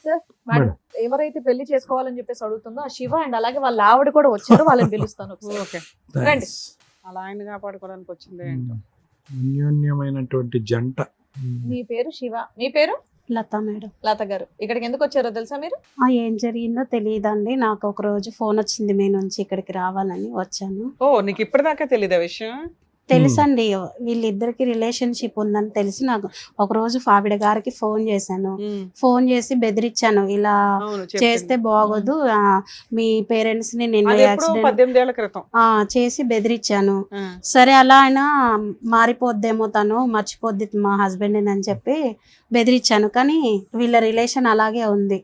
Sir madam ఎవరైతే పెళ్లి చేసుకోవాలని చెప్పేసి అడుగుతుందో ఆ శివ అండ్ అలాగే వాళ్ళ ఆవిడ కూడా వచ్చారు, వాళ్ళని పిలుస్తాను ఒకసారి. ఓకే, రండి. అలా ఆయన కాపాడుకోవడానికి వచ్చింది. అన్యోన్యమైనటువంటి జంట. మీ పేరు శివ, మీ పేరు లత మేడం. లత గారు. ఇక్కడికి ఎందుకు వచ్చారో తెలుసా మీరు? ఏం జరిగిందో తెలియదండి, నాకు ఒక రోజు ఫోన్ వచ్చింది మీ నుంచి ఇక్కడికి రావాలని వచ్చాను. ఓ, నీకు ఇప్పటిదాకా తెలీదా విషయం? తెలుసండి, వీళ్ళిద్దరికి రిలేషన్షిప్ ఉందని తెలిసి నాకు ఒక రోజు ఆవిడ గారికి ఫోన్ చేశాను. ఫోన్ చేసి బెదిరించాను, ఇలా అవును, చేస్తే బాగోదు, మీ పేరెంట్స్ ని నిన్న అది ఎప్పుడో యాక్సిడెంట్ 18 ఏళ్ల క్రితం. చేసి బెదిరించాను. సరే అలా అయినా మారిపోద్దేమో, తను మర్చిపోద్ది మా హస్బెండ్ అని చెప్పి బెదిరించాను. కానీ వీళ్ళ రిలేషన్ అలాగే ఉంది.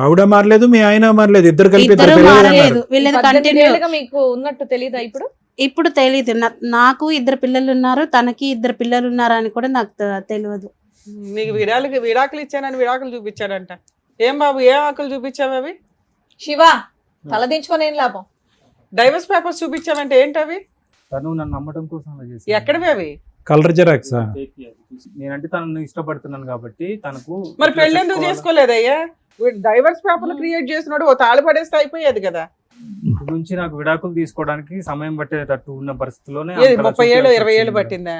ఆవిడ మారలేదు, మీ ఆయన మారలేదు, ఇద్దరు కలిపి ఇద్దరు మారలేదు, వీళ్ళది 18 కంటిన్యూ. ఏళ్ళుగా మీకు ఉన్నట్టు తెలీదా ఇప్పుడు? ఇప్పుడు తెలీదు, నాకు 2 పిల్లలు ఉన్నారు, తనకి 2 పిల్లలు ఉన్నారు అని కూడా నాకు తెలియదు. నీకు విడాకులు ఇచ్చానని విడాకులు చూపించాడంట. ఏం బాబు, ఏ ఆకులు చూపించావు అవి? శివ తలదించుకొని ఏం లాభం? డైవర్స్ పేపర్స్ చూపించావంటే ఏంటి అవి? తను నన్ను నమ్మటం కోసం అలా చేసింది. ఎక్కడవి అవి? కలర్ జెరాక్సా? నేనంటే తనను ఇష్టపడుతున్నాను కాబట్టి తనకు. మరి పెళ్లి ఎందుకు చేసుకోలేదయ్యా? డైవర్స్ పేపర్లు క్రియేట్ చేసినాడు, ఓ తాళి పడేస్తే అయిపోయేది కదా. గురించి నాకు విడాకులు తీసుకోవడానికి సమయం పట్టేటట్టు ఉన్న పరిస్థితిలోనే 30 ఏళ్ళు 20 ఏళ్ళు పట్టిందా?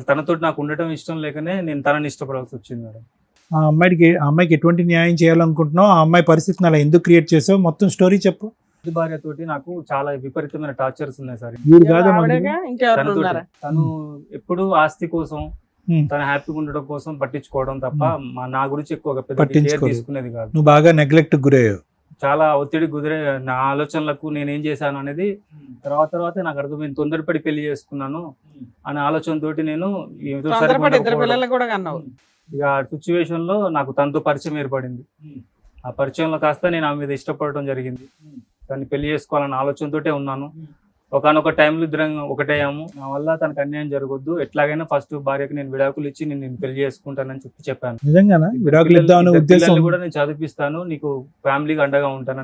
తనతో నాకు ఉండటం ఇష్టం లేకనే నేను తనని ఇష్టపడాల్సి వచ్చింది మేడం. ఆ అమ్మాయికి ఎటువంటి న్యాయం చేయాలనుకుంటున్నావు? ఆ అమ్మాయి పరిస్థితిని అలా ఎందుకు క్రియేట్ చేసావు? మొత్తం స్టోరీ చెప్పు. భార్యతోటి నాకు చాలా విపరీతమైన టార్చర్స్ ఉన్నాయి సార్. వీడు కాదు ఆవిడగా ఇంకెవరు ఉన్నారా? తను ఎప్పుడు ఆస్తి కోసం, తన హ్యాపీగా ఉండడం కోసం పట్టించుకోవడం తప్ప నా గురించి ఎక్కువగా పెద్ద కేర్ తీసుకునేది కాదు. నువ్వు బాగా నెగ్లెక్ట్ గురయ్యావు. చాలా ఒత్తిడి కుదిరే నా ఆలోచనలకు నేనేం చేశాను అనేది తర్వాత నాకు అర్థమైంది. తొందరపడి పెళ్లి చేసుకున్నాను అనే ఆలోచనతోటి నేను తొందరపడి 2 పిల్లలు కూడా కన్నావు. ఇక ఆ సిచ్యువేషన్ లో నాకు తనతో పరిచయం ఏర్పడింది. ఆ పరిచయంలో కాస్త నేను ఆమె మీద ఇష్టపడటం జరిగింది. తను పెళ్లి చేసుకోవాలన్న ఆలోచనతోటే ఉన్నాను. ఒకనొక టైంలో ఇద్దరం ఒకటేయాము. నా వల్ల తనకు అన్యాయం జరగొద్దు, ఎట్లాగైనా ఫస్ట్ భార్యకి నేను విడాకులు ఇచ్చి నేను పెళ్లి చేసుకుంటానని చెప్పాను. నిజంగానా? విడాకులు ఇద్దామనే ఉద్దేశం కూడా నేను చదివిస్తాను, నీకు ఫ్యామిలీకి అండగా ఉంటాను.